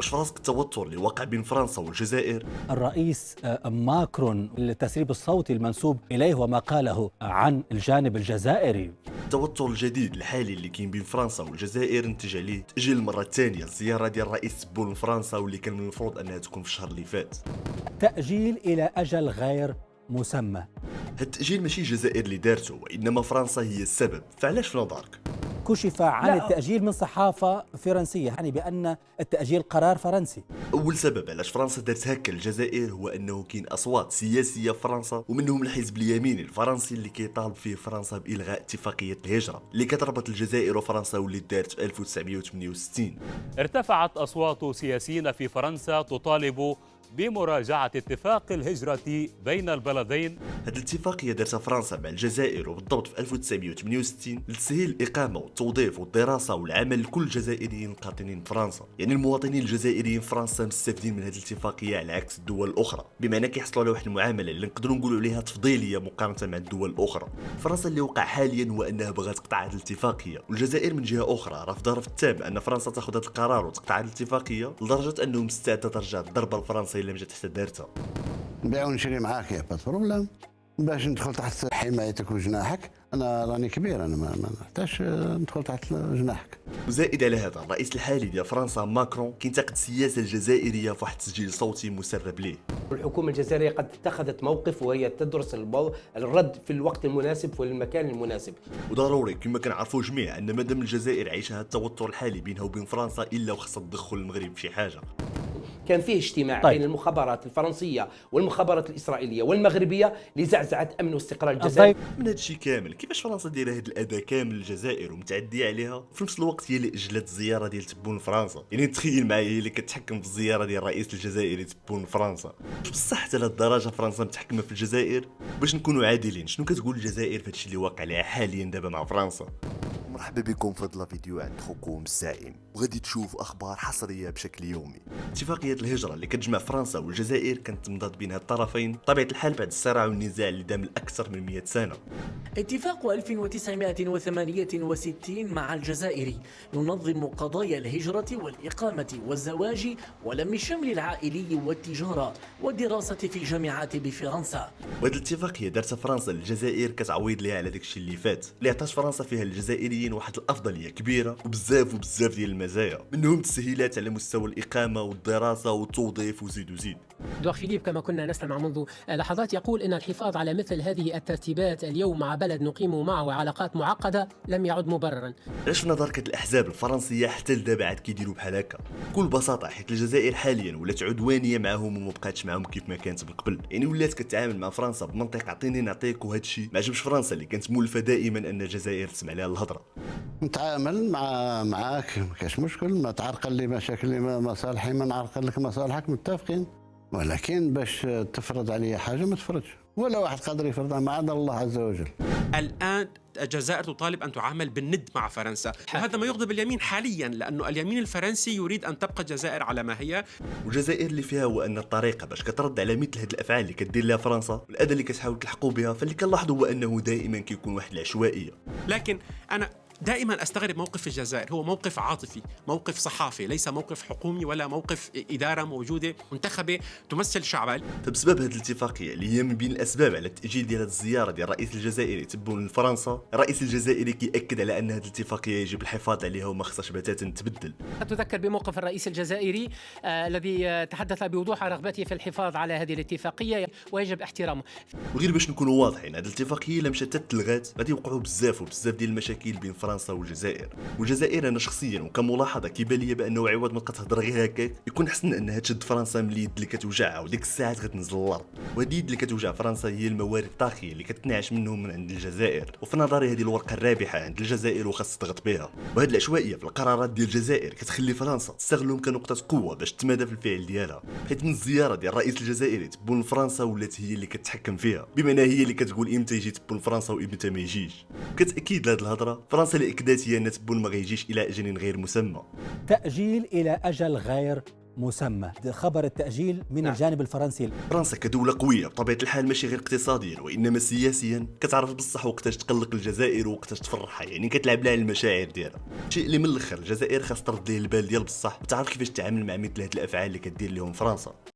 واش في راسك التوتر اللي وقع بين فرنسا والجزائر؟ الرئيس ماكرون التسريب الصوتي المنسوب إليه وما قاله عن الجانب الجزائري. التوتر الجديد الحالي اللي كاين بين فرنسا والجزائر نتج عليه تأجيل المرة الثانية الزيارة ديال الرئيس تبون لفرنسا واللي كان من المفروض أنها تكون في الشهر اللي فات. تأجيل إلى أجل غير مسمى. هاد التأجيل ماشي الجزائر اللي دارته وإنما فرنسا هي السبب، فعلاش في نظرك؟ كشف عن التأجيل من صحافة فرنسية يعني بأن التأجيل قرار فرنسي. أول سبب علاش فرنسا دارت هكا للجزائر هو أنه كاين أصوات سياسية في فرنسا ومنهم الحزب اليميني الفرنسي اللي كيطالب فيه فرنسا بإلغاء اتفاقية الهجرة اللي كتربط الجزائر وفرنسا واللي دارت في 1968. ارتفعت أصوات سياسيين في فرنسا تطالب بمراجعة اتفاق الهجرة بين البلدين. هذه الاتفاقية دارتها فرنسا مع الجزائر وبالضبط في 1968 لتسهيل الإقامة والتوظيف والدراسة والعمل لكل الجزائريين القاطنين بفرنسا. يعني المواطنين الجزائريين في فرنسا مستفيدين من هذه الاتفاقية على عكس الدول الأخرى، بمعنى كيحصلوا على واحد المعاملة اللي نقدروا نقولوا عليها تفضيلية مقارنة مع الدول الأخرى. فرنسا اللي وقع حاليا هو أنها بغات تقطع هذه الاتفاقية، والجزائر من جهة أخرى رافضة رفض تام أن فرنسا تاخذ هذا القرار وتقطع هذه الاتفاقية لدرجة أنهم مستعدة ترجع الضربة لفرنسا إلا مشات حتى دارتها. نبيع ونشري معاك يا باس بروبليم باش ندخل تحت حمايتك وجناحك. انا راني كبير، انا ما نحتاجش ندخل تحت جناحك. وزائد على هذا الرئيس الحالي ديال فرنسا ماكرون كينتقد السياسه الجزائريه في واحد التسجيل صوتي مسرب ليه. الحكومه الجزائريه قد اتخذت موقف وهي تدرس الرد في الوقت المناسب وفي المكان المناسب. وضروري كما كنعرفوا جميع ان مادام الجزائر عايشه هذا التوتر الحالي بينها وبين فرنسا الا وخصها تدخل المغرب في شي حاجه. كان فيه اجتماع بين المخابرات الفرنسية والمخابرات الإسرائيلية والمغربية لزعزعة أمن واستقرار الجزائر. من هذا الشيء كامل كيفاش فرنسا دايره هذا الأذى كامل للجزائر ومتعدية عليها وفي نفس الوقت هي اللي أجلت الزيارة ديال تبون لفرنسا؟ يعني تخيل معايا هي اللي كتحكم في الزيارة ديال الرئيس الجزائري تبون لفرنسا. بصح حتى لهاد الدرجة فرنسا متحكمة في الجزائر؟ باش نكونوا عادلين شنو كتقول الجزائر في هادشي اللي واقع عليها حاليا دابا مع فرنسا؟ مرحبا بكم في هذا الفيديو عند خوكم الزعيم، وغادي تشوف اخبار حصريه بشكل يومي. اتفاقيه الهجره اللي كتجمع فرنسا والجزائر كانت تمضات بين هاد الطرفين بطبيعه الحال بعد الصراع والنزاع اللي دام لاكثر من 100 سنه. اتفاق 1968 مع الجزائر ينظم قضايا الهجرة والإقامة والزواج ولم الشمل العائلي والتجارة والدراسة في الجامعات بفرنسا. وهذه الاتفاقيه دارتها فرنسا للجزائر كتعويض ليها على داكشي اللي فات اللي عطات فرنسا فيها الجزائريين واحد الافضليه كبيره وبزاف ديال المزايا، منهم تسهيلات على مستوى الاقامه والدراسه والتوظيف وزيد. إدوار فيليب كما كنا نسمع منذ لحظات يقول إن الحفاظ على مثل هذه الترتيبات اليوم مع بلد نقيم معه علاقات معقدة لم يعد مبررا. علاش في نظرك هاد الاحزاب الفرنسيه حتى لدابا عاد كيديروا بحال هكا؟ بكل بساطه حيت الجزائر حاليا ولات عدوانيه معاهم وما بقاتش معاهم كيف ما كانت من قبل، يعني ولات كتعامل مع فرنسا بمنطق عطيني نعطيك، وهذا الشيء ما عجبش فرنسا اللي كانت مولفه دائما ان الجزائر تسمع لها الهضره. نتعامل معاك ما كاش مشكل، ما تعرقل لي مشاكل مصالحي، ما نعرقل لك مصالحك، متفقين. ولكن باش تفرض عليا حاجه ما تفرضش، ولا واحد قادر يفرضها ما عدا الله عز وجل. الآن الجزائر تطالب أن تعامل بالند مع فرنسا، وهذا ما يغضب اليمين حاليا لأنه اليمين الفرنسي يريد أن تبقى الجزائر على ما هي. والجزائر اللي فيها هو أن الطريقة باش كترد على مثل هذه الأفعال اللي كدير لها فرنسا والأذى اللي كتحاول تلحقوا بها، فاللي كنلاحظوا هو أنه دائما كيكون واحد العشوائية. لكن أنا دائما أستغرب موقف الجزائر، هو موقف عاطفي، موقف صحافي، ليس موقف حكومي ولا موقف إدارة موجودة منتخبة تمثل شعبها. فبسبب هذه الاتفاقية اللي هي من بين الأسباب على التأجيل ديال هذه الزيارة ديال الرئيس الجزائري تبون لفرنسا، الرئيس الجزائري كيأكد على أن هذه الاتفاقية يجب الحفاظ عليها وما خصهاش بتاتا تبدل. أتذكر بموقف الرئيس الجزائري الذي تحدث بوضوح عن رغبته في الحفاظ على هذه الاتفاقية ويجب احترامه. وغير باش نكونوا واضحين، هذه الاتفاقية إلا مشات تلغات غادي يوقعوا بزاف ديال المشاكل بين فرنسا والجزائر انا شخصيا وكملاحظه كيبان لي بانه عوض ما تهضر غير هكاك يكون حسن انها تشد فرنسا من اليد اللي كتوجعها وديك الساعات غتنزل للارض. وهذه اليد اللي كتوجع فرنسا هي الموارد الطاغيه اللي كتنعش منهم من عند الجزائر، وفي نظري هذه الورقه الرابحه عند الجزائر وخاص تضغط بها. وهذه العشوائيه في القرارات ديال الجزائر كتخلي فرنسا تستغلهم كنقطه قوه باش تمادى في الفعل ديالها، حيت من الزياره ديال الرئيس الجزائري تبون لفرنسا ولات هي اللي كتحكم فيها، بمعنى هي اللي كتقول امتى يجي تبون لفرنسا وامتى ما يجيش. كتاكيد لهذه الهضره فرنسا اللي اكدات هي ان تبون ما غيجيش الى اجل غير مسمى. تأجيل إلى أجل غير مسمى. خبر التأجيل من الجانب الفرنسي. فرنسا كدولة قوية بطبيعة الحال ماشي غير اقتصاديا وإنما سياسيا، كتعرف بصح وقتاش تقلق الجزائر ووقتاش تفرحها، يعني كتلعب لها المشاعر ديالها. شيء اللي من الاخر الجزائر خاص ترد ليه البال ديال بصح وتعرف كيفاش تتعامل مع مثل هاد الافعال اللي كدير لهم فرنسا.